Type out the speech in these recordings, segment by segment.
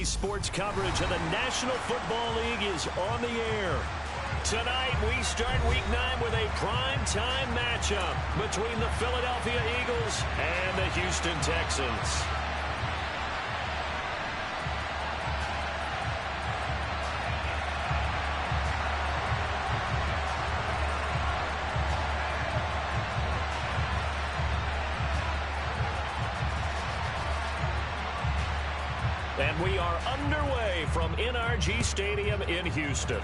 NBC Sports coverage of the National Football League is on the air. Tonight, we start Week 9 with a prime-time matchup between the Philadelphia Eagles and the Houston Texans. And we are underway from NRG Stadium in Houston.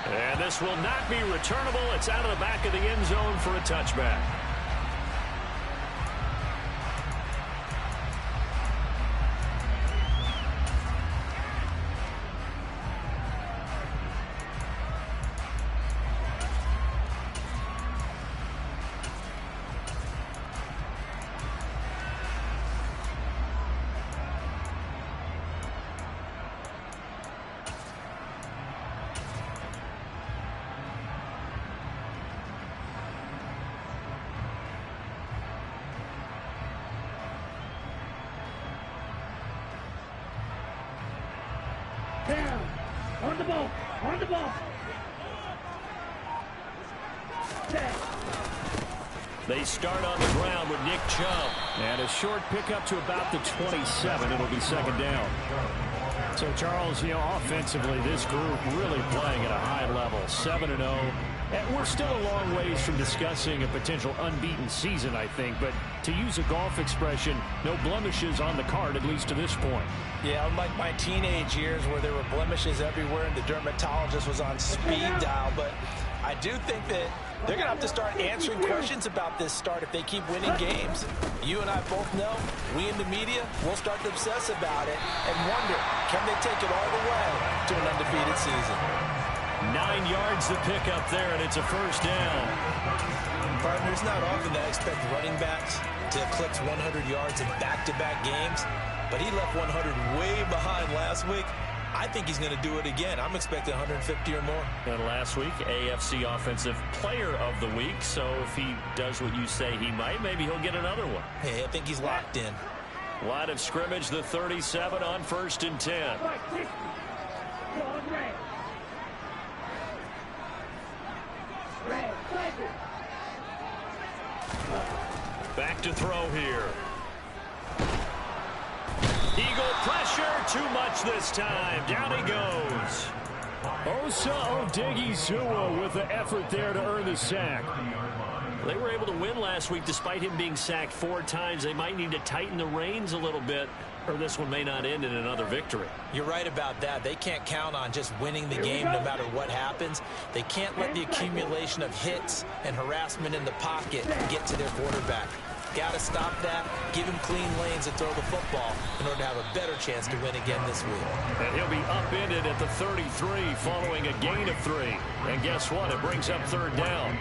And this will not be returnable. It's out of the back of the end zone for a touchback. Down. On the ball. On the ball. They start on the ground with Nick Chubb. And a short pickup to about the 27. It'll be second down. So, Charles, offensively, this group really playing at a high level. 7-0. And we're still a long ways from discussing a potential unbeaten season, I think. But to use a golf expression, no blemishes on the card, at least to this point. Yeah, unlike my teenage years where there were blemishes everywhere and the dermatologist was on speed dial. But I do think that they're going to have to start answering questions about this start if they keep winning games. You and I both know, we in the media will start to obsess about it and wonder, can they take it all the way to an undefeated season? 9 yards to pick up there, and it's a first down. Partner, it's not often that I expect running backs to eclipse 100 yards in back-to-back games, but he left 100 way behind last week. I think he's going to do it again. I'm expecting 150 or more. And last week, AFC Offensive Player of the Week. So if he does what you say he might, maybe he'll get another one. Hey, I think he's locked in. Line of scrimmage, the 37 on 1st and 10. Back to throw here. Eagle pressure, too much this time. Down he goes. Osa Odighizuwa with the effort there to earn the sack. They were able to win last week despite him being sacked 4 times. They might need to tighten the reins a little bit, or this one may not end in another victory. You're right about that. They can't count on just winning the game no matter what happens. They can't let the accumulation of hits and harassment in the pocket get to their quarterback. Got to stop that, give him clean lanes and throw the football in order to have a better chance to win again this week. And he'll be upended at the 33 following a gain of 3. And guess what? It brings up 3rd down.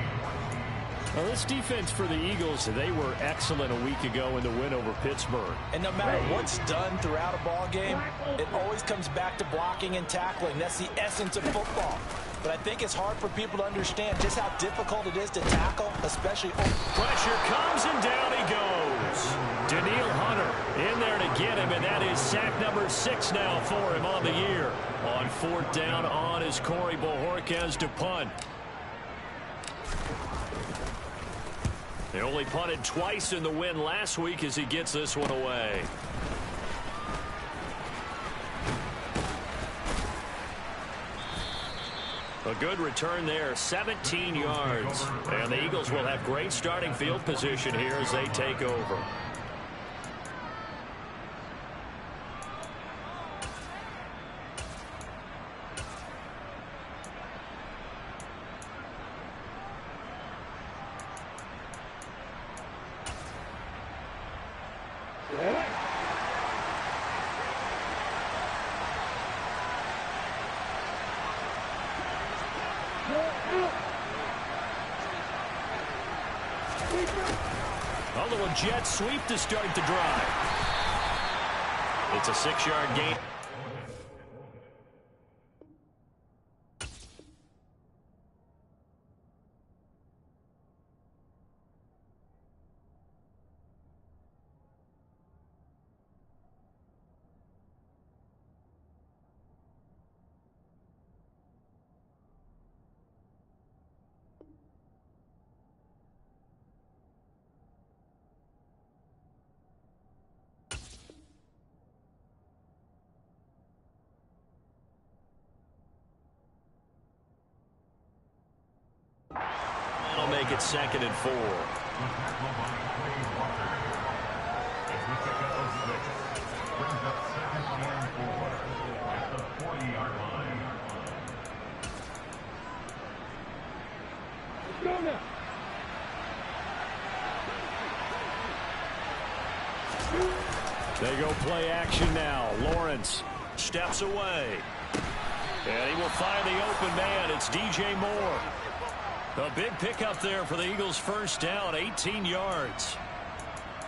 Well, this defense for the Eagles, they were excellent a week ago in the win over Pittsburgh. And no matter what's done throughout a ball game, it always comes back to blocking and tackling. That's the essence of football. But I think it's hard for people to understand just how difficult it is to tackle, especially... Pressure comes, and down he goes. Daniil Hunter in there to get him, and that is sack number 6 now for him on the year. On 4th down on is Corey Bojorquez to punt. They only punted twice in the win last week as he gets this one away. A good return there, 17 yards. And the Eagles will have great starting field position here as they take over. A little jet sweep to start the drive. It's a 6-yard gain. make it 2nd and 4. They go play action now. Lawrence steps away. And he will find the open man. It's DJ Moore. A big pickup there for the Eagles' first down, 18 yards.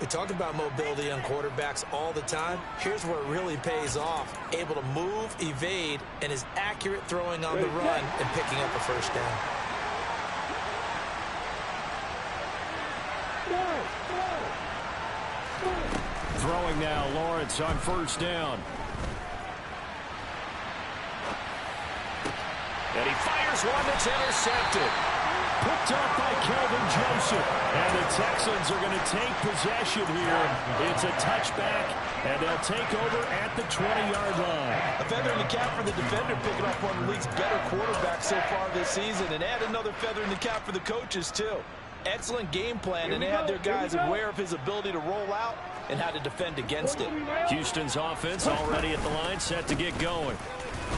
We talk about mobility on quarterbacks all the time. Here's where it really pays off. Able to move, evade, and is accurate throwing on the run and picking up a first down. Throwing now, Lawrence on first down. And he fires one that's intercepted. Picked up by Kelvin Joseph. And the Texans are going to take possession here. It's a touchback, and they'll take over at the 20-yard line. A feather in the cap for the defender, picking up one of the league's better quarterbacks so far this season. And add another feather in the cap for the coaches, too. Excellent game plan, and they had their guys aware of his ability to roll out and how to defend against it. Houston's offense already at the line, set to get going.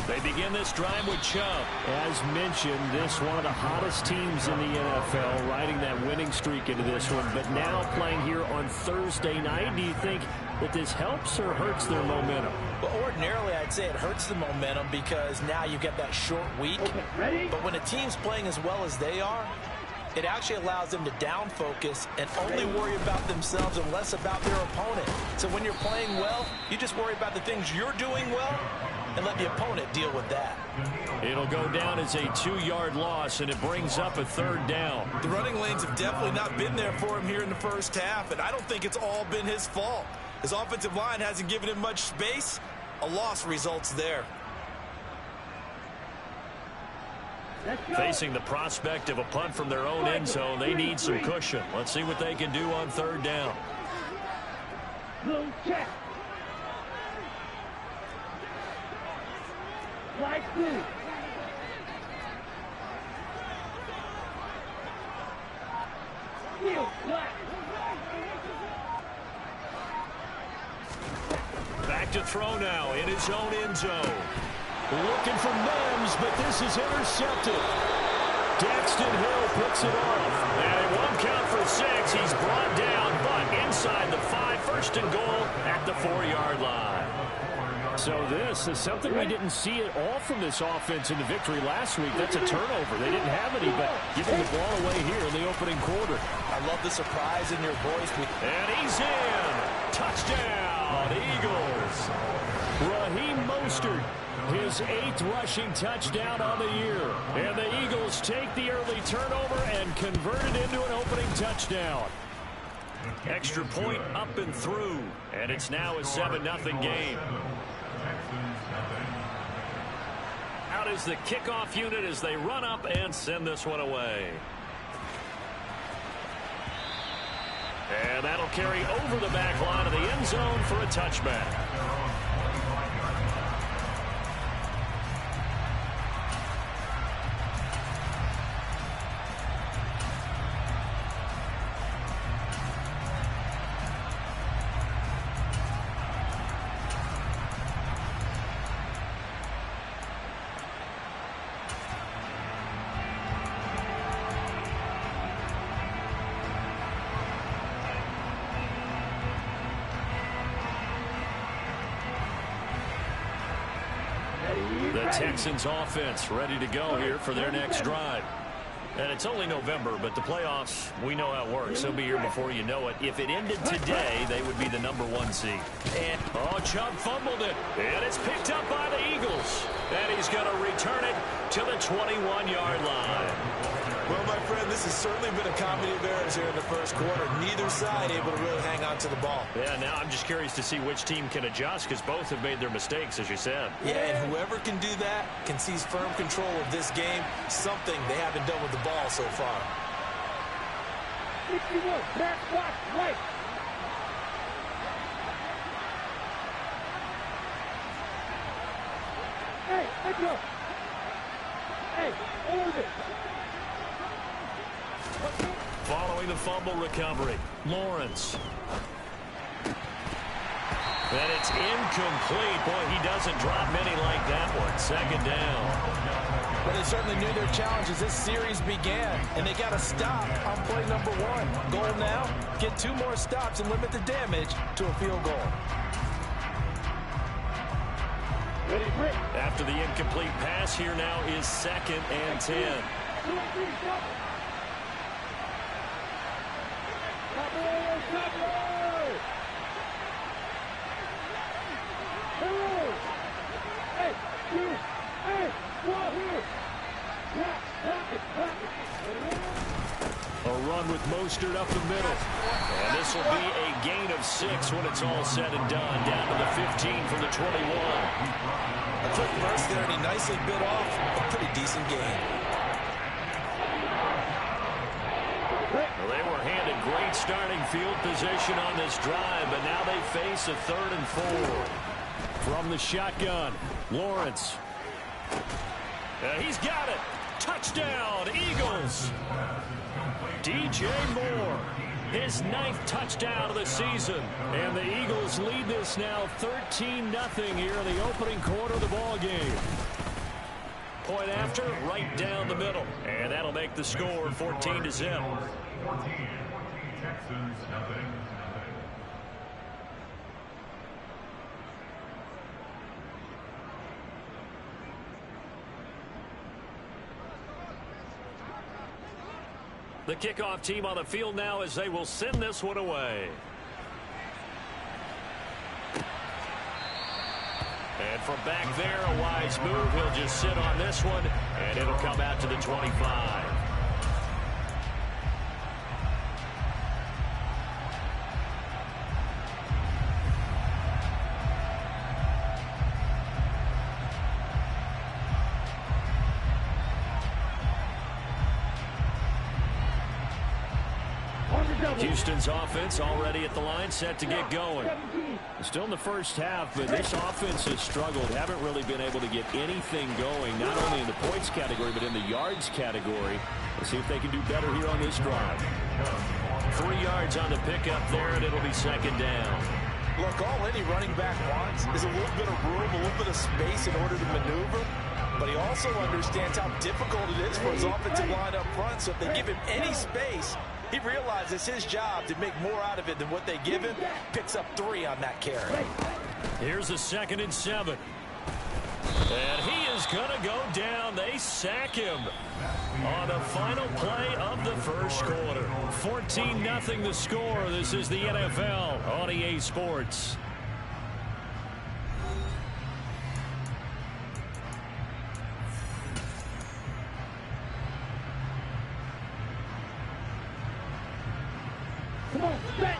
They begin this drive with Chubb. As mentioned, this one of the hottest teams in the NFL, riding that winning streak into this one, but now playing here on Thursday night. Do you think that this helps or hurts their momentum? Well, ordinarily, I'd say it hurts the momentum because now you get that short week. But when a team's playing as well as they are, it actually allows them to down focus and only worry about themselves and less about their opponent. So when you're playing well, you just worry about the things you're doing well and let the opponent deal with that. It'll go down as a 2-yard loss, and it brings up a 3rd down. The running lanes have definitely not been there for him here in the first half, and I don't think it's all been his fault. His offensive line hasn't given him much space. A loss results there. Facing the prospect of a punt from their own end zone, they need some cushion. Let's see what they can do on 3rd down. Check. Slide through. Back to throw now in his own end zone. Looking for Mims, but this is intercepted. Daxton Hill picks it off. And it won't count for 6. He's brought down, but inside the 5, 1st and goal at the 4-yard line. So this is something we didn't see at all from this offense in the victory last week. That's a turnover. They didn't have any, but giving the ball away here in the opening quarter. I love the surprise in your voice. And he's in. Touchdown, Eagles. Raheem Mostert, his 8th rushing touchdown on the year. And the Eagles take the early turnover and convert it into an opening touchdown. Extra point up and through. And it's now a 7-0 game. Out is the kickoff unit as they run up and send this one away. And that'll carry over the back line of the end zone for a touchback. The Texans offense ready to go here for their next drive. And it's only November, but the playoffs, we know how it works. They'll be here before you know it. If it ended today, they would be the #1 seed. And, Chubb fumbled it. And it's picked up by the Eagles. And he's going to return it to the 21-yard line. Well, my friend, this has certainly been a comedy of errors here in the first quarter. Neither side able to really hang on to the ball. Yeah, now I'm just curious to see which team can adjust because both have made their mistakes, as you said. Yeah, and whoever can do that can seize firm control of this game, something they haven't done with the ball so far. 61, back, watch, right. Hey, let's go. Hey, hold it. Following the fumble recovery, Lawrence. And it's incomplete. Boy, he doesn't drop many like that one. Second down. Well, they certainly knew their challenge as this series began, and they got to stop on play number 1. Goal now, get 2 more stops and limit the damage to a field goal. After the incomplete pass, here now is 2nd and 10. A run with Mostert up the middle. And this will be a gain of 6 when it's all said and done. Down to the 15 from the 21. A quick burst there, and he nicely bit off a pretty decent gain. Well, they were handed great starting field position on this drive, but now they face a 3rd and 4. From the shotgun, Lawrence. He's got it. Touchdown, Eagles. DJ Moore, his 9th touchdown of the season. And the Eagles lead this now 13-0 here in the opening quarter of the ball game. Point after, right down the middle. And that'll make the score 14-0. 14, Texans, nothing. The kickoff team on the field now as they will send this one away. And from back there, a wise move. He'll just sit on this one, and it'll come out to the 25. Houston's offense already at the line, set to get going. Still in the first half, but this offense has struggled. Haven't really been able to get anything going, not only in the points category, but in the yards category. Let's see if they can do better here on this drive. 3 yards on the pickup there, and it'll be 2nd down. Look, all any running back wants is a little bit of room, a little bit of space in order to maneuver. But he also understands how difficult it is for his offensive line up front. So if they give him any space, he realizes it's his job to make more out of it than what they give him. Picks up 3 on that carry. Here's a 2nd and 7. And he is going to go down. They sack him on the final play of the first quarter. 14-0 the score. This is the NFL on EA Sports. Come on, set.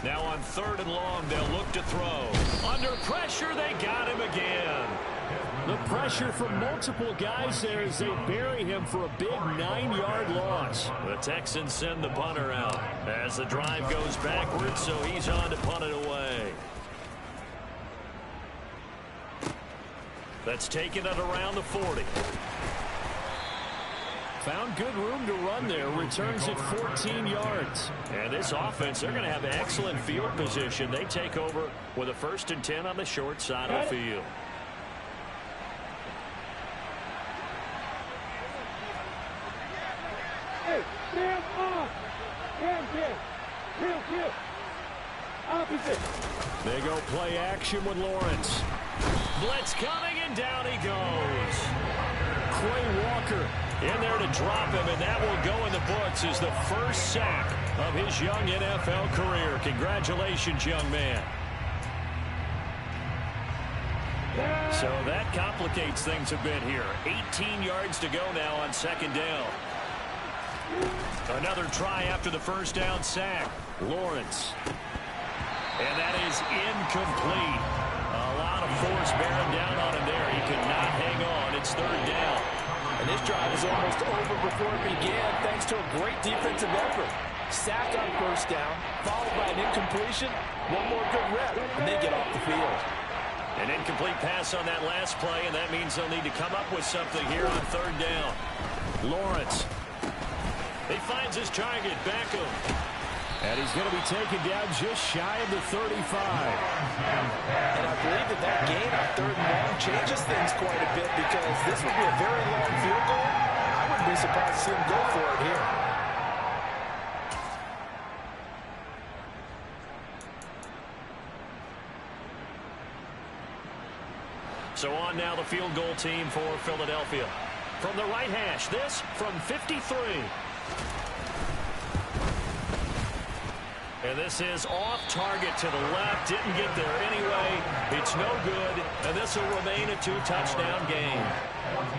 Now on 3rd and long, they'll look to throw. Under pressure, they got him again. The pressure from multiple guys there as they bury him for a big 9-yard loss. The Texans send the punter out as the drive goes backwards, so he's on to punt it away. That's taken it around the 40. Found good room to run there. Returns it 14 yards. And this offense, they're going to have excellent field position. They take over with a 1st and 10 on the short side of the field. Hey, stand off. Kill. Opposite. They go play action with Lawrence. Blitz coming, and down he goes. Quay Walker in there to drop him, and that will go in the books as the first sack of his young NFL career. Congratulations, young man. So that complicates things a bit here. 18 yards to go now on 2nd down. Another try after the first down sack. Lawrence. And that is incomplete. A lot of force bearing down on him there. He could not hang on. It's 3rd down. And this drive is almost over before it began thanks to a great defensive effort. Sack on first down, followed by an incompletion, one more good rep, and they get off the field. An incomplete pass on that last play, and that means they'll need to come up with something here on third down. Lawrence. He finds his target, Beckham. And he's going to be taken down just shy of the 35. And I believe that gain on third and long changes things quite a bit because this would be a very long field goal. I wouldn't be surprised to see him go for it here. So on now the field goal team for Philadelphia. From the right hash, this from 53. And this is off target to the left. Didn't get there anyway. It's no good. And this will remain a 2-touchdown game.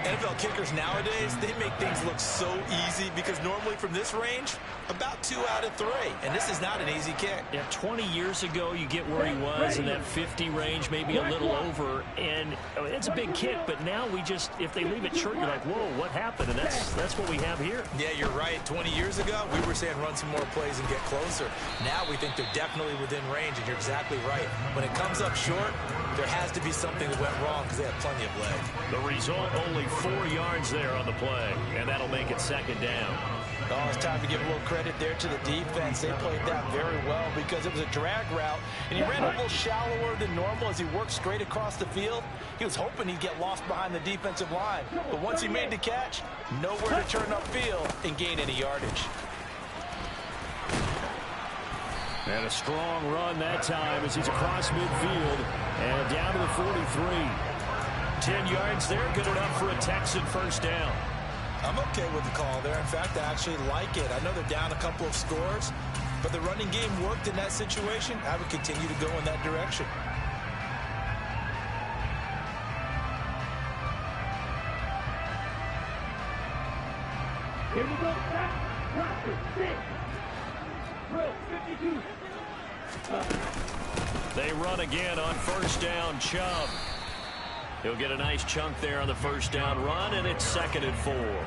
NFL kickers nowadays, they make things look so easy because normally from this range, about 2 out of 3. And this is not an easy kick. Yeah, 20 years ago, you get where he was in that 50 range, maybe a little over. And it's a big kick, but now we just, if they leave it short, you're like, whoa, what happened? And that's what we have here. Yeah, you're right. 20 years ago, we were saying run some more plays and get closer. Now we think they're definitely within range, and you're exactly right. When it comes up short, there has to be something that went wrong because they have plenty of leg. The result, only 4 yards there on the play, and that'll make it second down. Oh, it's time to give a little credit there to the defense. They played that very well because it was a drag route, and he ran a little shallower than normal as he worked straight across the field. He was hoping he'd get lost behind the defensive line, but once he made the catch, nowhere to turn upfield and gain any yardage. And a strong run that time as he's across midfield and down to the 43. 10 yards there, good enough for a Texan first down. I'm okay with the call there. In fact, I actually like it. I know they're down a couple of scores, but the running game worked in that situation. I would continue to go in that direction. Here we go. Practice 6. Drill 52. They run again on first down. Chubb. He'll get a nice chunk there on the first down run, and it's 2nd and 4.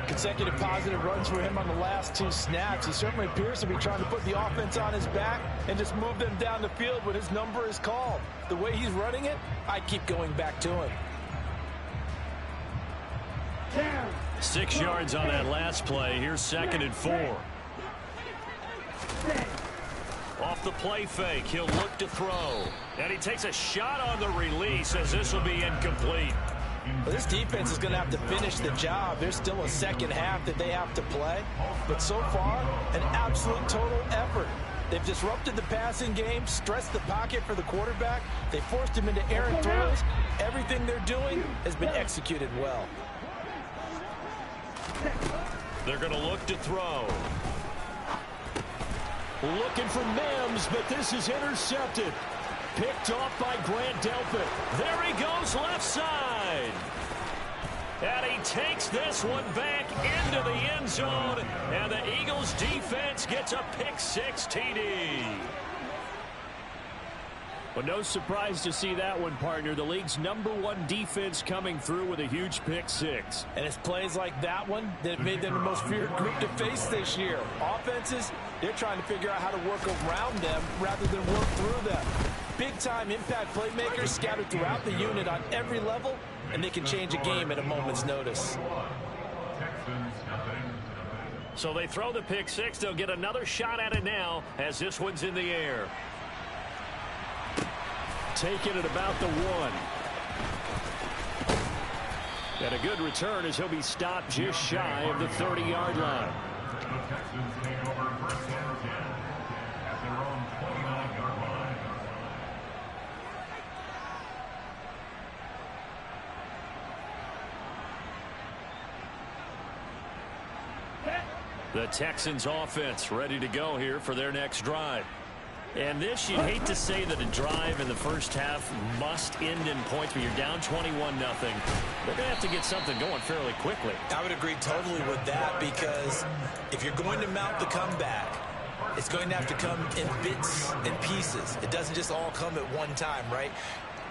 Consecutive positive runs for him on the last 2 snaps. He certainly appears to be trying to put the offense on his back and just move them down the field when his number is called. The way he's running it, I keep going back to him. 6 yards on that last play. Here's 2nd and 4. Off the play fake, he'll look to throw. And he takes a shot on the release as this will be incomplete. Well, this defense is going to have to finish the job. There's still a second half that they have to play. But so far, an absolute total effort. They've disrupted the passing game, stressed the pocket for the quarterback. They forced him into errant throws. Everything they're doing has been executed well. They're going to look to throw. Looking for Mims, but this is intercepted. Picked off by Grant Delpit. There he goes left side. And he takes this one back into the end zone. And the Eagles defense gets a pick-6 TD. Well, no surprise to see that one, partner. The league's #1 defense coming through with a huge pick-6. And it's plays like that one that have made them the most feared group to face this year. Offenses, they're trying to figure out how to work around them rather than work through them. Big-time impact playmakers scattered throughout the unit on every level, and they can change a game at a moment's notice. So they throw the pick-6. They'll get another shot at it now as this one's in the air. Taken at about the 1. And a good return as he'll be stopped just shy of the 30-yard line. The Texans offense ready to go here for their next drive. And this, you'd hate to say that a drive in the first half must end in points, but you're down 21-0. They're going to have to get something going fairly quickly. I would agree totally with that because if you're going to mount the comeback, it's going to have to come in bits and pieces. It doesn't just all come at one time, right?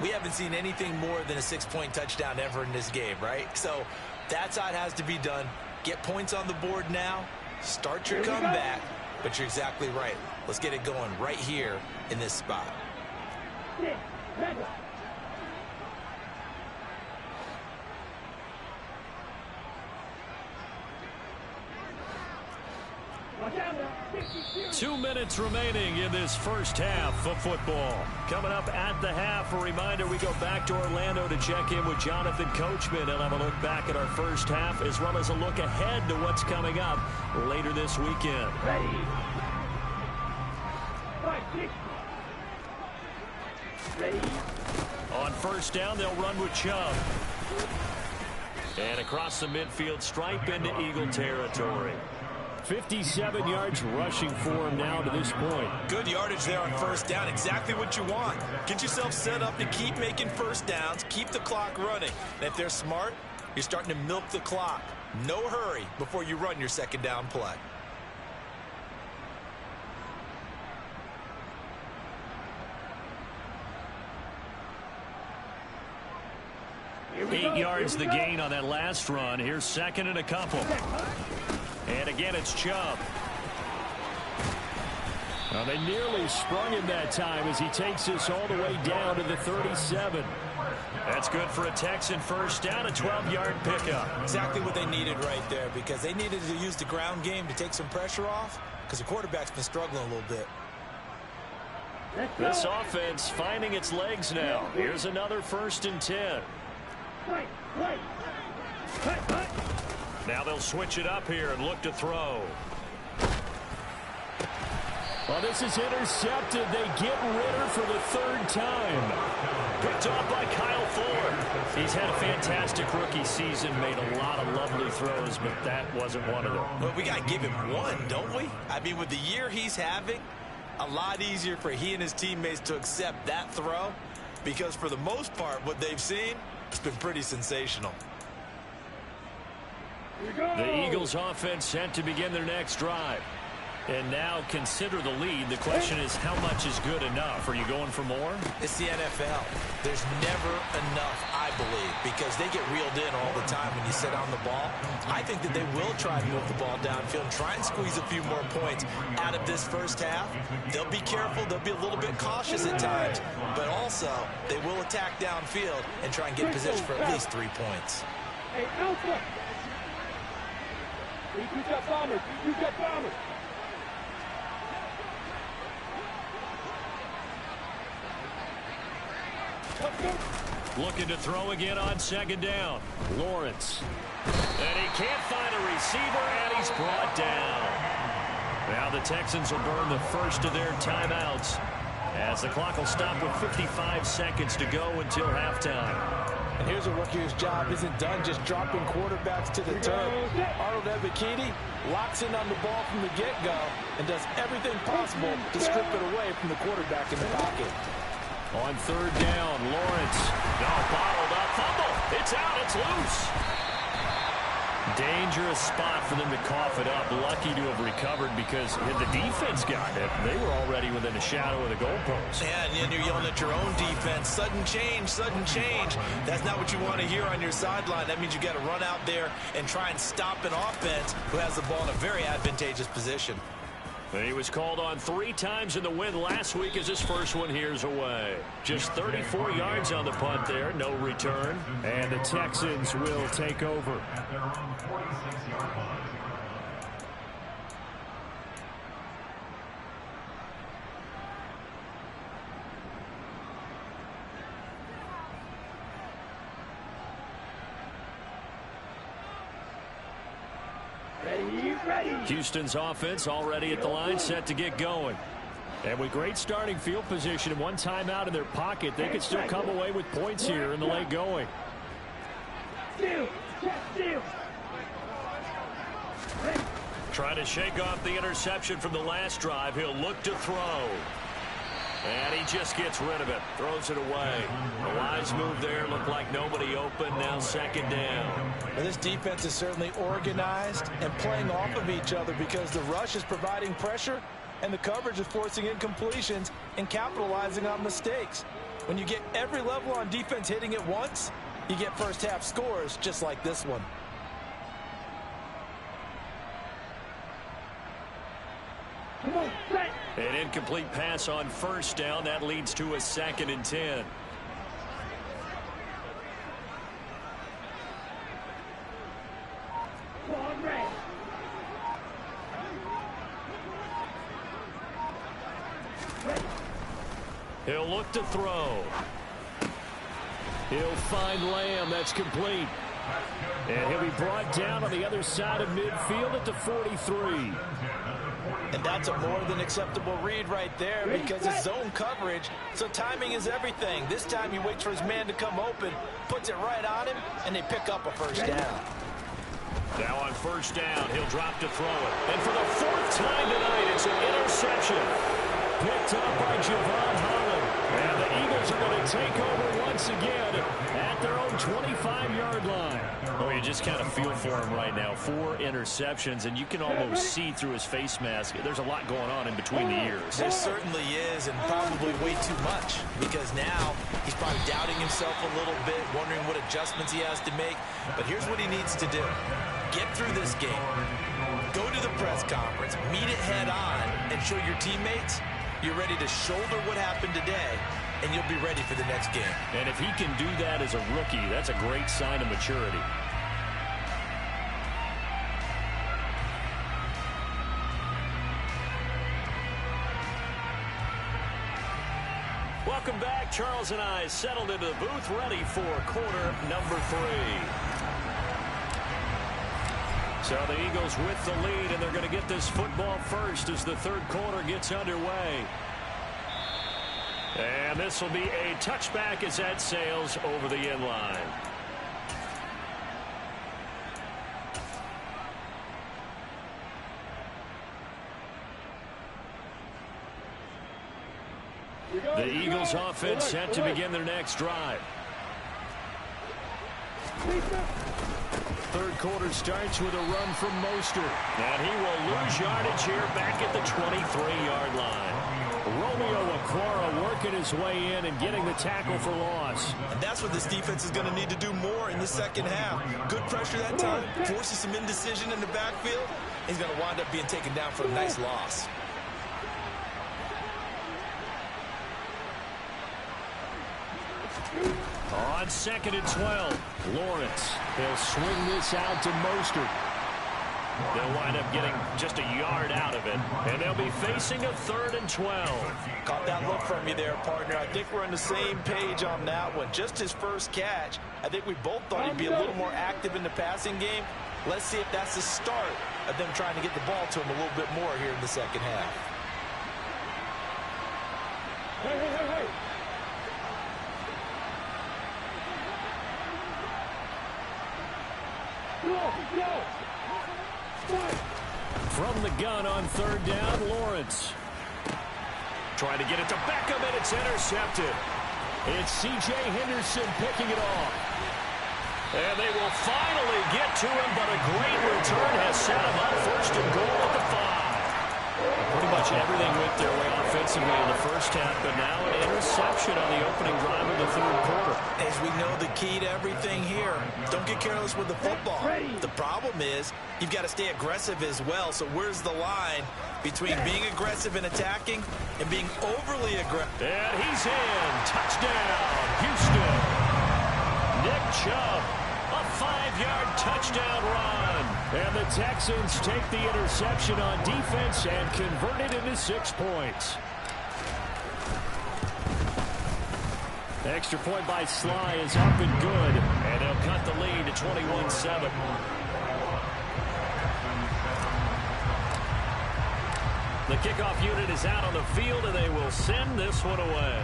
We haven't seen anything more than a 6-point touchdown ever in this game, right? So That's how it has to be done. Get points on the board now. Start your comeback. But you're exactly right. Let's get it going right here in this spot. Watch out now. 2 minutes remaining in this first half of football. Coming up at the half, a reminder, we go back to Orlando to check in with Jonathan Coachman and have a look back at our first half, as well as a look ahead to what's coming up later this weekend. Ready. Fight, kick. Ready. On first down, they'll run with Chubb. And across the midfield stripe into Eagle territory. 57 yards rushing for him now to this point. Good yardage there on first down. Exactly what you want. Get yourself set up to keep making first downs. Keep the clock running. And if they're smart, you're starting to milk the clock. No hurry before you run your second down play. Eight yards the gain on that last run. Here's second and a couple. And again, it's Chubb. Well, they nearly sprung him that time as he takes this all the way down to the 37. That's good for a Texan first down, a 12-yard pickup. Exactly what they needed right there, because they needed to use the ground game to take some pressure off, because the quarterback's been struggling a little bit. This offense finding its legs now. Here's another 1st and 10. Now they'll switch it up here and look to throw. Well, this is intercepted. They get Ritter for the 3rd time. Picked off by Kyle Fuller. He's had a fantastic rookie season, made a lot of lovely throws, but that wasn't one of them. But we got to give him one, don't we? I mean, with the year he's having, a lot easier for he and his teammates to accept that throw, because for the most part, what they've seen, it's been pretty sensational. The Eagles offense set to begin their next drive. And now consider the lead. The question is, how much is good enough? Are you going for more? It's the NFL. There's never enough, I believe, because they get reeled in all the time when you sit on the ball. I think that they will try and move the ball downfield and try and squeeze a few more points out of this first half. They'll be careful. They'll be a little bit cautious at times, but also they will attack downfield and try and get position for at least 3 points. Hey, Alpha. You got bombers. You got bombers. Looking to throw again on 2nd down. Lawrence. And he can't find a receiver, and he's brought down. Now the Texans will burn the first of their timeouts, as the clock will stop with 55 seconds to go until halftime. And here's a rookie whose job isn't done just dropping quarterbacks to the turf. Arnold Ebiketie locks in on the ball from the get-go and does everything possible to strip it away from the quarterback in the pocket. On 3rd down, Lawrence. No, bottled up. Fumble. It's out. It's loose. Dangerous spot for them to cough it up. Lucky to have recovered, because had the defense gotten it, they were already within a shadow of the goalpost. Yeah, and you're yelling at your own defense. Sudden change, sudden change. That's not what you want to hear on your sideline. That means you got to run out there and try and stop an offense who has the ball in a very advantageous position. He was called on 3 times in the win last week, as his first one here's away. Just 34 yards on the punt there, no return. And the Texans will take over. Houston's offense already at the line, set to get going. And with great starting field position and one timeout in their pocket, they could still come away with points here in the late going. Trying to shake off the interception from the last drive. He'll look to throw. And he just gets rid of it. Throws it away. A wise move there. Looked like nobody open. Now 2nd down. Well, this defense is certainly organized and playing off of each other, because the rush is providing pressure and the coverage is forcing incompletions and capitalizing on mistakes. When you get every level on defense hitting at once, you get first half scores just like this one. Come on, set. An incomplete pass on first down. That leads to a 2nd and 10. Come on, red. He'll look to throw. He'll find Lamb. That's complete. And he'll be brought down on the other side of midfield at the 43. And that's a more than acceptable read right there because it's zone coverage, so timing is everything. This time he waits for his man to come open, puts it right on him, and they pick up a first down. Now on first down, he'll drop to throw it. And for the 4th time tonight, it's an interception. Picked up by Javon Holland. And the Eagles are going to take over once again at their own 25-yard line. Oh, you just kind of feel for him right now. 4 interceptions, and you can almost see through his face mask. There's a lot going on in between the ears. There certainly is, and probably way too much, because now he's probably doubting himself a little bit, wondering what adjustments he has to make. But here's what he needs to do. Get through this game. Go to the press conference, meet it head on, and show your teammates you're ready to shoulder what happened today, and you'll be ready for the next game. And if he can do that as a rookie, that's a great sign of maturity. Welcome back. Charles and I settled into the booth, ready for quarter number 3. So the Eagles with the lead, and they're going to get this football first as the 3rd quarter gets underway. And this will be a touchback as that sails over the end line. The Eagles offense set to begin their next drive. 3rd quarter starts with a run from Mostert. And he will lose yardage here back at the 23-yard line. Romeo Okwara working his way in and getting the tackle for loss. And that's what this defense is going to need to do more in the second half. Good pressure that time, forces some indecision in the backfield. He's going to wind up being taken down for a nice loss. On 2nd and 12, Lawrence. He'll swing this out to Mostert. They'll wind up getting just a yard out of it, and they'll be facing a 3rd and 12. Caught that look from you there, partner. I think we're on the same page on that one. Just his first catch. I think we both thought he'd be a little more active in the passing game. Let's see if that's the start of them trying to get the ball to him a little bit more here in the second half. Hey. From the gun on 3rd down, Lawrence. Trying to get it to Beckham, and it's intercepted. It's C.J. Henderson picking it off. And they will finally get to him, but a great return has set him up 1st and goal at the 5. Pretty much everything went their way offensively in the first half, but now an interception on the opening drive of the 3rd quarter. As we know, the key to everything here, don't get careless with the football. The problem is you've got to stay aggressive as well. So where's the line between being aggressive and attacking and being overly aggressive? And he's in. Touchdown, Houston. Nick Chubb, a 5-yard touchdown run. And the Texans take the interception on defense and convert it into 6 points. Extra point by Sly is up and good. And they'll cut the lead to 21-7. The kickoff unit is out on the field, and they will send this one away.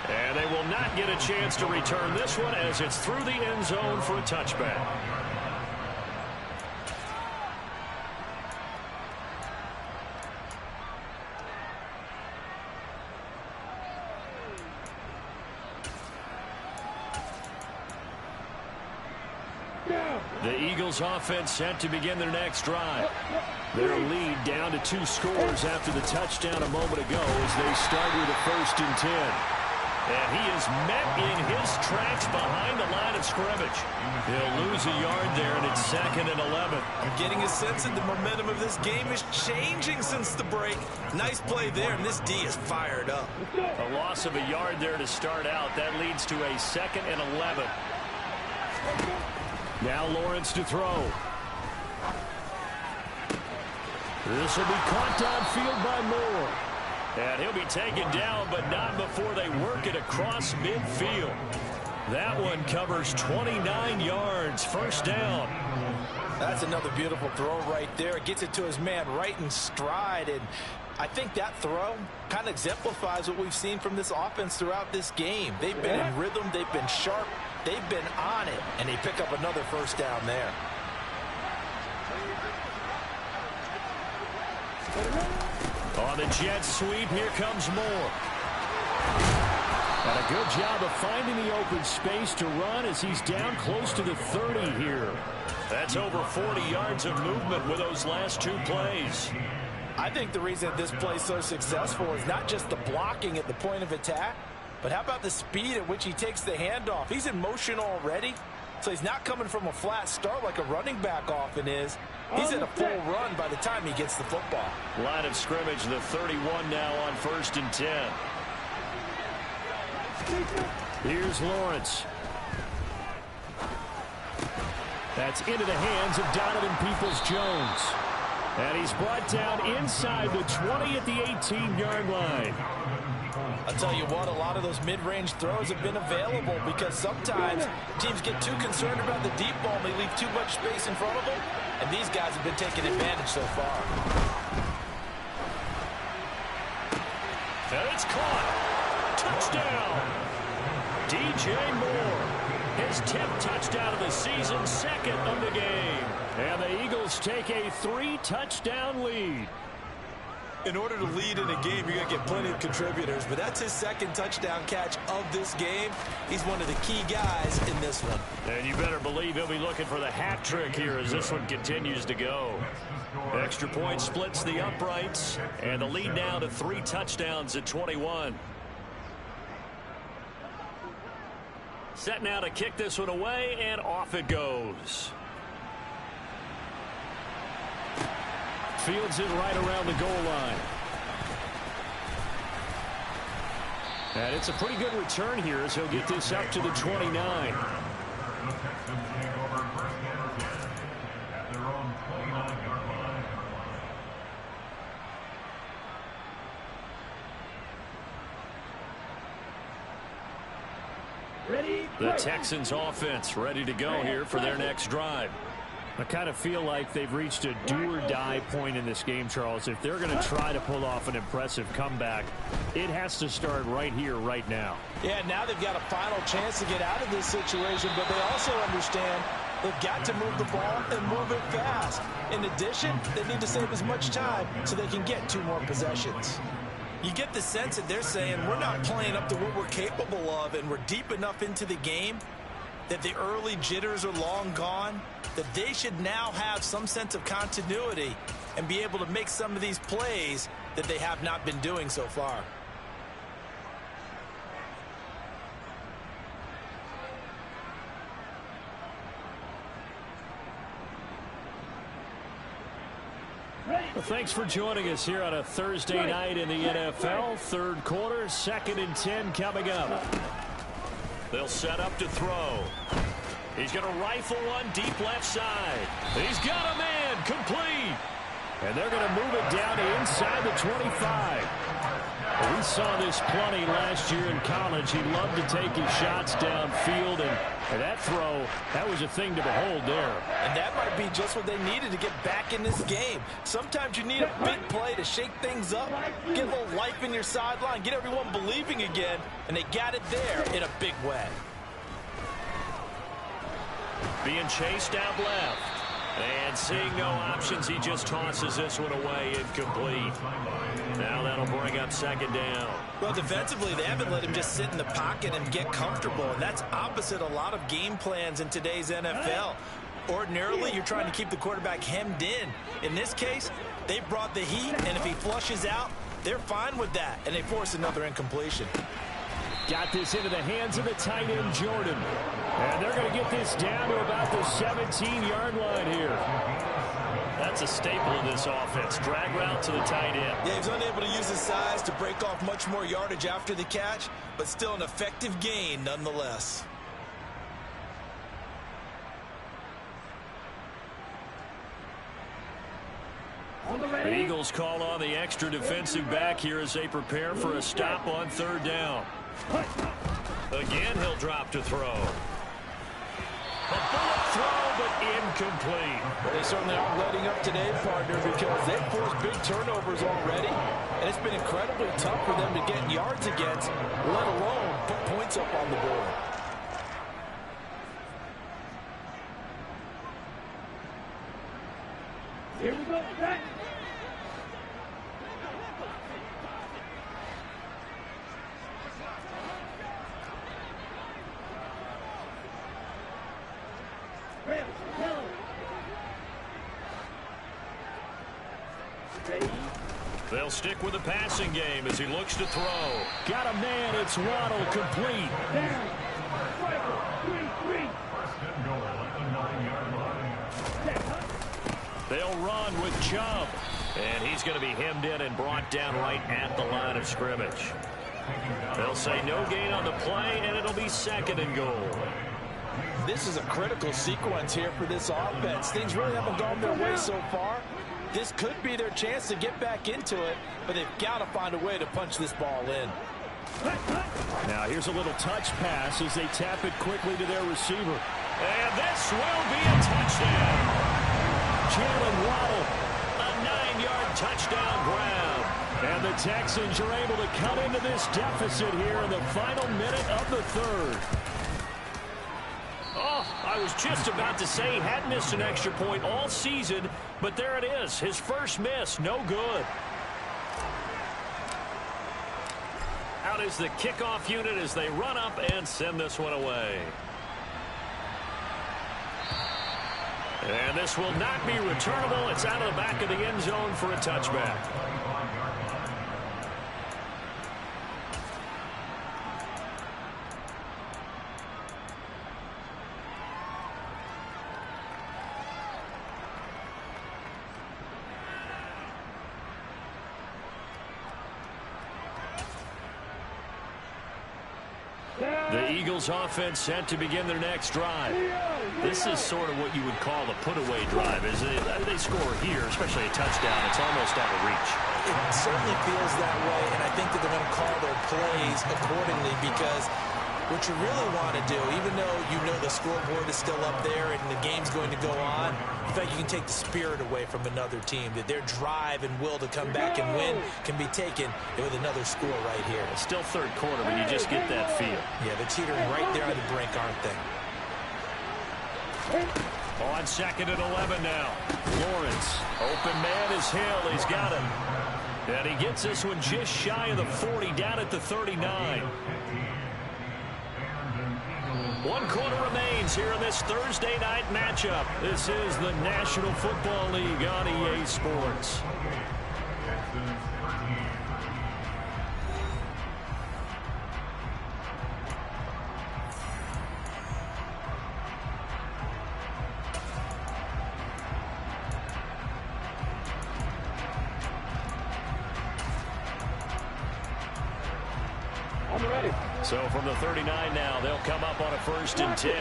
And they will not get a chance to return this one as it's through the end zone for a touchback. The Eagles offense set to begin their next drive. Their lead down to 2 scores after the touchdown a moment ago as they start with a 1st and 10. And he is met in his tracks behind the line of scrimmage. He'll lose a yard there, and it's 2nd and 11. I'm getting a sense that the momentum of this game is changing since the break. Nice play there, and this D is fired up. A loss of a yard there to start out. That leads to a 2nd and 11. Now Lawrence to throw. This will be caught downfield by Moore. And he'll be taken down, but not before they work it across midfield. That one covers 29 yards. First down. That's another beautiful throw right there. It gets it to his man right in stride. And I think that throw kind of exemplifies what we've seen from this offense throughout this game. They've been in rhythm. They've been sharp. They've been on it. And they pick up another first down there. On the jet sweep, here comes Moore. And a good job of finding the open space to run as he's down close to the 30 here. That's over 40 yards of movement with those last 2 plays. I think the reason this play is so successful is not just the blocking at the point of attack, but how about the speed at which he takes the handoff? He's in motion already, so he's not coming from a flat start like a running back often is. He's in a full run by the time he gets the football. Line of scrimmage, the 31 now on 1st and 10. Here's Lawrence. That's into the hands of Donovan Peoples-Jones. And he's brought down inside the 20 at the 18-yard line. I'll tell you what, a lot of those mid-range throws have been available because sometimes teams get too concerned about the deep ball and they leave too much space in front of them. And these guys have been taking advantage so far. And it's caught. Touchdown. DJ Moore. His 10th touchdown of the season, 2nd of the game. And the Eagles take a 3-touchdown lead. In order to lead in a game, you're going to get plenty of contributors, but that's his 2nd touchdown catch of this game. He's one of the key guys in this one. And you better believe he'll be looking for the hat trick here as this one continues to go. Extra point splits the uprights, and the lead now to 3 touchdowns at 21. Set now to kick this one away, and off it goes. Fields it right around the goal line. And it's a pretty good return here as he'll get this up to the 29. The Texans offense ready to go here for their next drive. I kind of feel like they've reached a do-or-die point in this game, Charles. If they're going to try to pull off an impressive comeback, it has to start right here, right now. Yeah, now they've got a final chance to get out of this situation, but they also understand they've got to move the ball and move it fast. In addition, they need to save as much time so they can get 2 more possessions. You get the sense that they're saying we're not playing up to what we're capable of, and we're deep enough into the game that the early jitters are long gone, that they should now have some sense of continuity and be able to make some of these plays that they have not been doing so far. Well, thanks for joining us here on a Thursday night in the NFL. 3rd quarter, 2nd and 10 coming up. They'll set up to throw. He's going to rifle one deep left side. He's got a man, complete. And they're going to move it down to inside the 25. We saw this plenty last year in college. He loved to take his shots downfield, and that throw, that was a thing to behold there. And that might be just what they needed to get back in this game. Sometimes you need a big play to shake things up, get a little life in your sideline, get everyone believing again, and they got it there in a big way. Being chased out left. And seeing no options, he just tosses this one away, incomplete. Now that'll bring up 2nd down. Well, defensively, they haven't let him just sit in the pocket and get comfortable, and that's opposite a lot of game plans in today's NFL. Ordinarily, you're trying to keep the quarterback hemmed in. In this case, they brought the heat, and if he flushes out, they're fine with that, and they force another incompletion. Got this into the hands of the tight end, Jordan. And they're going to get this down to about the 17-yard line here. That's a staple of this offense. Drag route to the tight end. Yeah, he's unable to use his size to break off much more yardage after the catch, but still an effective gain nonetheless. The Eagles call on the extra defensive back here as they prepare for a stop on third down. Again, he'll drop to throw. A bullet throw, but incomplete. Well, they certainly aren't letting up today, partner, because they've forced big turnovers already, and it's been incredibly tough for them to get yards against, let alone put points up on the board. Here we go, back. They'll stick with the passing game as he looks to throw. Got a man, it's Waddle, complete. Down. They'll run with Chubb. And he's going to be hemmed in and brought down right at the line of scrimmage. They'll say no gain on the play, and it'll be second and goal. This is a critical sequence here for this offense. Things really haven't gone their way so far. This could be their chance to get back into it, but they've got to find a way to punch this ball in. Now here's a little touch pass as they tap it quickly to their receiver. And this will be a touchdown. Jalen Waddle, a 9-yard touchdown grab. And the Texans are able to cut into this deficit here in the final minute of the third. Oh, I was just about to say he had missed an extra point all season, but there it is. His first miss, no good. Out is the kickoff unit as they run up and send this one away. And this will not be returnable. It's out of the back of the end zone for a touchback. The Eagles offense set to begin their next drive. This is sort of what you would call a put-away drive. As they score here, especially a touchdown, it's almost out of reach. It certainly feels that way, and I think that they're going to call their plays accordingly, because what you really want to do, even though you know the scoreboard is still up there and the game's going to go on, in fact, you can take the spirit away from another team, that their drive and will to come back and win can be taken with another score right here. It's still third quarter, but you just get that feel. Yeah, they're teetering right there on the brink, aren't they? On second and 11 now. Lawrence, open man is Hill. He's got him. And he gets this one just shy of the 40, down at the 39. 1 quarter remains here in this Thursday night matchup. This is the National Football League on EA Sports. I'm ready. So from the 39 now, they'll come up on a 1st and 10.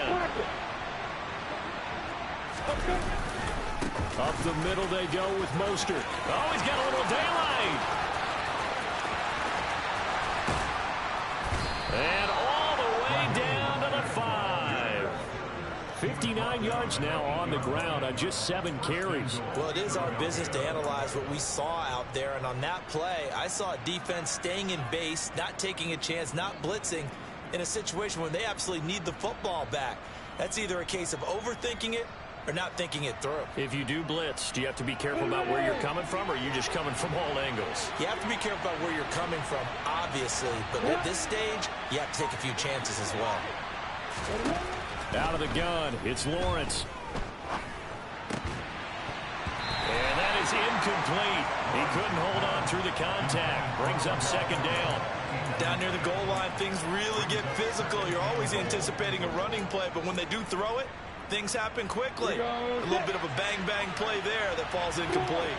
Up the middle they go with Mostert. Oh, he's got a little daylight. And all the way down to the 5. 59 yards now on the ground on just 7 carries. Well, it is our business to analyze what we saw out there, and on that play, I saw a defense staying in base, not taking a chance, not blitzing in a situation where they absolutely need the football back. That's either a case of overthinking it or not thinking it through. If you do blitz, do you have to be careful about where you're coming from, or are you just coming from all angles? You have to be careful about where you're coming from, obviously, but at this stage, you have to take a few chances as well. Out of the gun, it's Lawrence. And that is incomplete. He couldn't hold on through the contact. Brings up 2nd down. Down near the goal line, things really get physical. You're always anticipating a running play, but when they do throw it, things happen quickly. A little bit of a bang-bang play there that falls incomplete.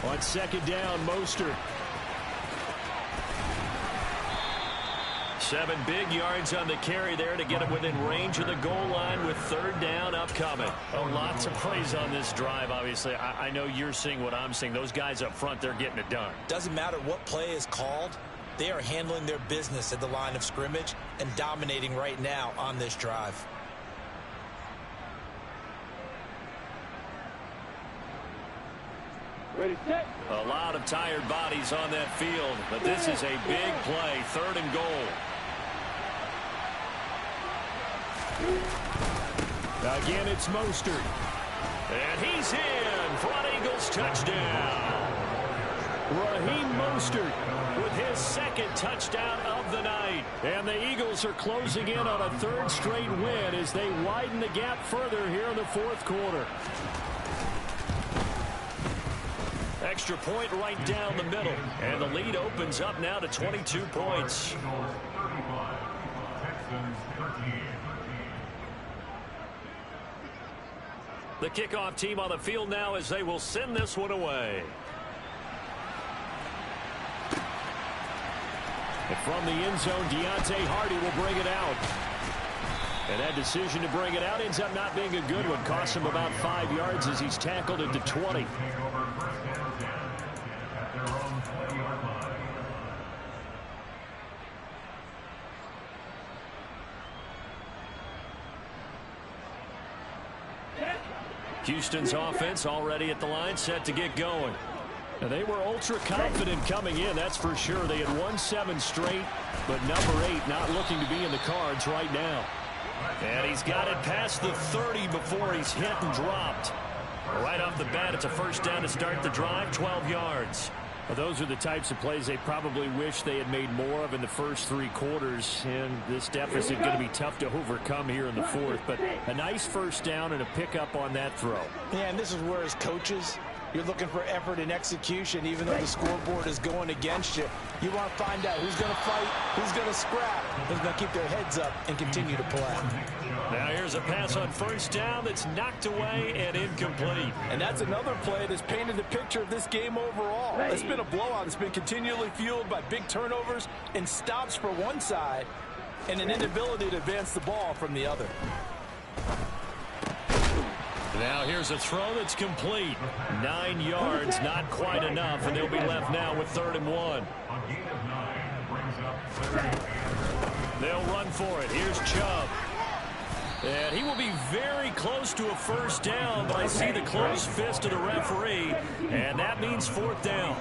On second down, Mostert. 7 big yards on the carry there to get him within range of the goal line with third down upcoming. Oh, lots of plays on this drive, obviously. I know you're seeing what I'm seeing. Those guys up front, they're getting it done. Doesn't matter what play is called. They are handling their business at the line of scrimmage and dominating right now on this drive. Ready, set. A lot of tired bodies on that field, but this is a big play, 3rd and goal. Again, it's Mostert. And he's in for an Eagles touchdown. Raheem Mostert with his 2nd touchdown of the night. And the Eagles are closing in on a 3rd straight win as they widen the gap further here in the 4th quarter. Extra point right down the middle. And the lead opens up now to 22 points. The kickoff team on the field now as they will send this one away. And from the end zone, Deontay Hardy will bring it out. And that decision to bring it out ends up not being a good one. Costs him about 5 yards as he's tackled into 20. Houston's offense already at the line, set to get going. Now, they were ultra confident coming in, that's for sure. They had won 7 straight, but number 8 not looking to be in the cards right now. And he's got it past the 30 before he's hit and dropped. Right off the bat, it's a first down to start the drive, 12 yards. Well, those are the types of plays they probably wish they had made more of in the first 3 quarters. And this deficit going to be tough to overcome here in the 4th. But a nice first down and a pickup on that throw. Yeah, and this is where as coaches, you're looking for effort and execution, even though the scoreboard is going against you. You want to find out who's going to fight, who's going to scrap, who's going to keep their heads up and continue to play. Now here's a pass on first down that's knocked away and incomplete. And that's another play that's painted the picture of this game overall. It's been a blowout. It's been continually fueled by big turnovers and stops for one side and an inability to advance the ball from the other. Now here's a throw that's complete. 9 yards, not quite enough, and they'll be left now with 3rd and 1. They'll run for it. Here's Chubb. And he will be very close to a first down, but I see the closed fist of the referee, and that means 4th down.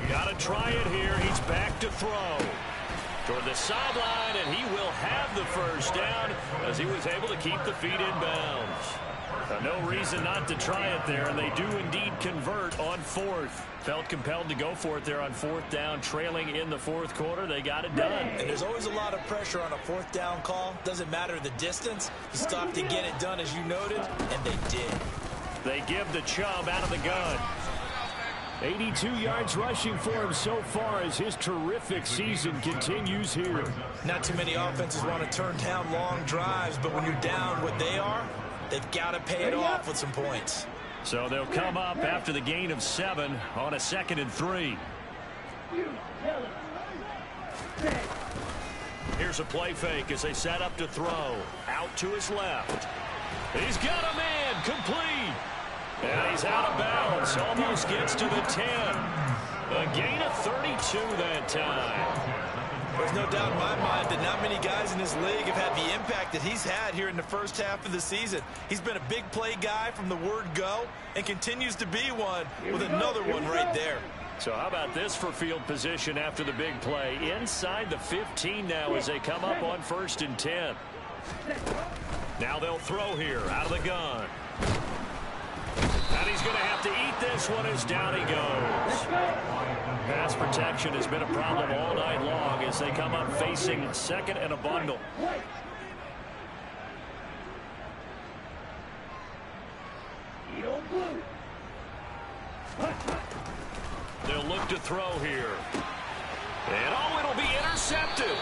Got to try it here. He's back to throw. Toward the sideline, and he will have the first down as he was able to keep the feet in bounds. No reason not to try it there, and they do indeed convert on 4th. Felt compelled to go for it there on 4th down, trailing in the 4th quarter. They got it done. And there's always a lot of pressure on a 4th down call. Doesn't matter the distance. You stop to get it done, as you noted, and they did. They give the Chubb out of the gun. 82 yards rushing for him so far as his terrific season continues here. Not too many offenses want to turn down long drives, but when you're down what they are, they've got to pay it off with some points. So they'll come up after the gain of 7 on a 2nd and 3. Here's a play fake as they set up to throw. Out to his left. He's got a man complete. And he's out of bounds. Almost gets to the 10. A gain of 32 that time. There's no doubt in my mind that not many guys in this league have had the impact that he's had here in the first half of the season. He's been a big play guy from the word go and continues to be one with another one right there. So how about this for field position after the big play? Inside the 15 now as they come up on 1st and 10. Now they'll throw here out of the gun. And he's going to have to eat this one as down he goes. Pass protection has been a problem all night long as they come up facing 2nd and a bundle. They'll look to throw here. And, it'll be intercepted.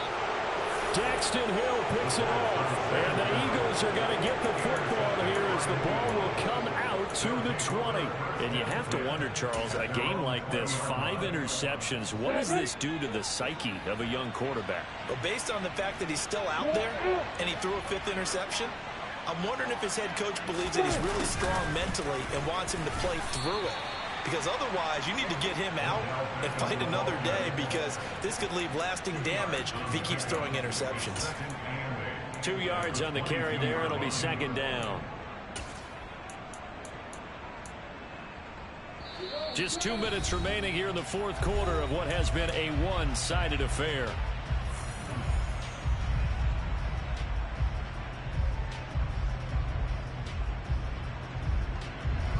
Daxton Hill picks it off. And the Eagles are going to get the football here as the ball will come out to the 20. And you have to wonder, Charles, a game like this, 5 interceptions, what does this do to the psyche of a young quarterback? Well, based on the fact that he's still out there and he threw a 5th interception, I'm wondering if his head coach believes that he's really strong mentally and wants him to play through it. Because otherwise, you need to get him out and fight another day, because this could leave lasting damage if he keeps throwing interceptions. 2 yards on the carry there. It'll be second down. Just 2 minutes remaining here in the fourth quarter of what has been a one-sided affair.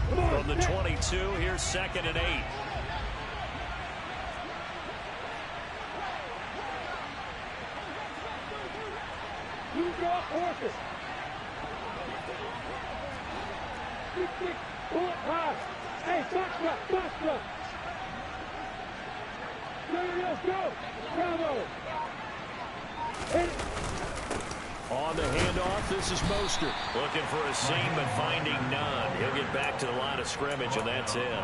From the 22, here's 2nd and 8. You draw horses. Kick, pull it hard. Hey, box rush. Go. Bravo. Hit it. On the handoff, this is Mostert. Looking for a seam, but finding none. He'll get back to the line of scrimmage, and that's it.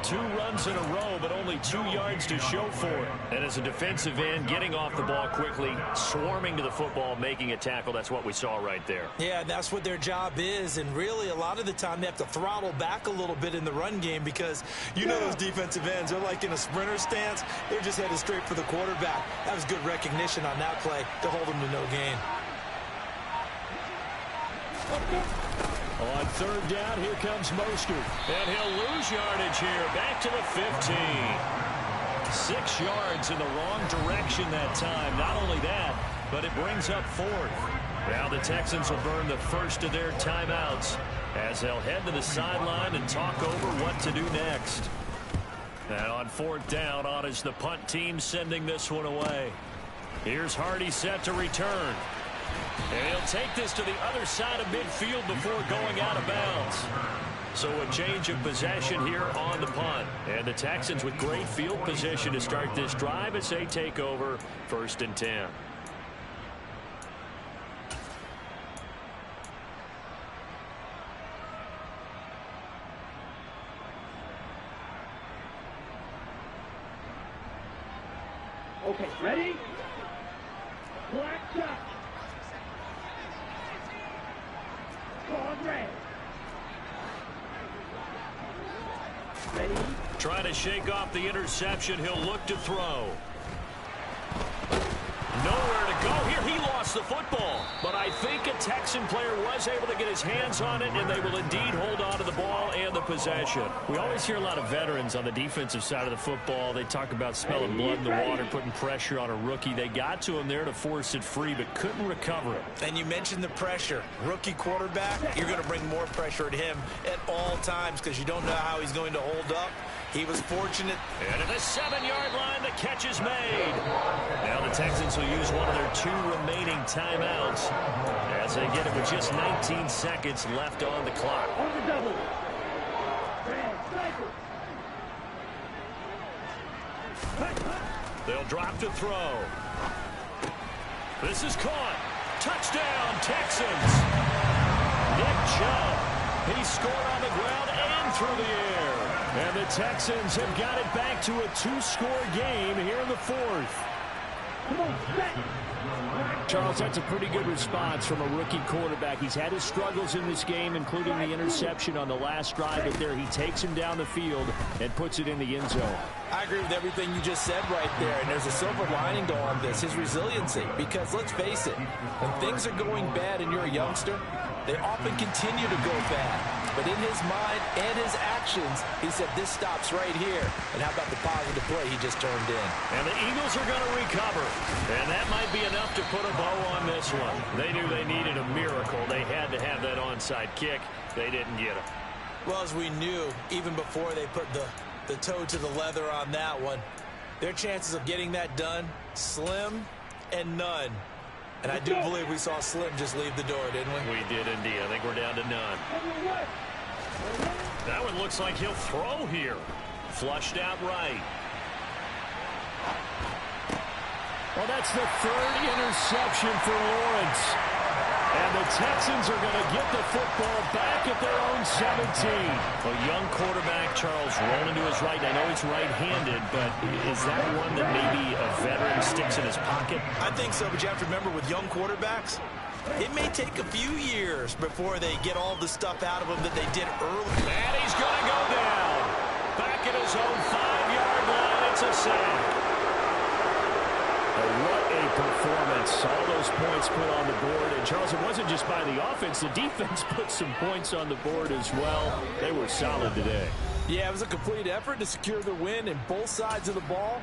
2 runs in a row, but only 2 yards to show for it. And as a defensive end, getting off the ball quickly, swarming to the football, making a tackle, that's what we saw right there. Yeah, that's what their job is, and really a lot of the time they have to throttle back a little bit in the run game, because you know those defensive ends, they're like in a sprinter stance. They're just headed straight for the quarterback. That was good recognition on that play to hold them to no gain. On 3rd down, here comes Mostert. And he'll lose yardage here. Back to the 15. 6 yards in the wrong direction that time. Not only that, but it brings up 4th. Now the Texans will burn the first of their timeouts as they'll head to the sideline and talk over what to do next. And on 4th down, on is the punt team sending this one away. Here's Hardy set to return. And he'll take this to the other side of midfield before going out of bounds. So a change of possession here on the punt. And the Texans with great field position to start this drive as they take over 1st and 10. Okay, ready? Black duck. Code red. Ready? Trying to shake off the interception. He'll look to throw. Nowhere to go here. He lost the football. But I think a Texan player was able to get his hands on it, and they will indeed hold on to the ball and the possession. We always hear a lot of veterans on the defensive side of the football. They talk about smelling blood in the water, putting pressure on a rookie. They got to him there to force it free, but couldn't recover it. And you mentioned the pressure. Rookie quarterback, you're going to bring more pressure at him at all times because you don't know how he's going to hold up. He was fortunate. And at the 7-yard line, the catch is made. Now the Texans will use one of their 2 remaining timeouts as they get it with just 19 seconds left on the clock. On the double. Red, cycle. They'll drop to throw. This is caught. Touchdown, Texans. Nick Chubb. He scored on the ground and through the air. And the Texans have got it back to a 2-score game here in the 4th. Come on, set. Charles, that's a pretty good response from a rookie quarterback. He's had his struggles in this game, including the interception on the last drive, but there he takes him down the field and puts it in the end zone. I agree with everything you just said right there, and there's a silver lining to all of this, his resiliency. Because let's face it, when things are going bad and you're a youngster, they often continue to go bad. But in his mind and his actions, he said, this stops right here. And how about the positive play he just turned in? And the Eagles are going to recover. And that might be enough to put a bow on this one. They knew they needed a miracle. They had to have that onside kick. They didn't get it. Well, as we knew, even before they put the toe to the leather on that one, their chances of getting that done, slim and none. And I do believe we saw Slim just leave the door, didn't we? We did indeed. I think we're down to none. That one looks like he'll throw here. Flushed out right. Well, that's the third interception for Lawrence. And the Texans are going to get the football back at their own 17. A young quarterback, Charles, rolling to his right. I know he's right-handed, but is that one that maybe a veteran sticks in his pocket? I think so, but you have to remember with young quarterbacks, it may take a few years before they get all the stuff out of them that they did early. And he's going to go down. Back at his own 5-yard line. It's a sack. What a performance. All those points put on the board. And, Charles, it wasn't just by the offense. The defense put some points on the board as well. They were solid today. Yeah, it was a complete effort to secure the win in both sides of the ball.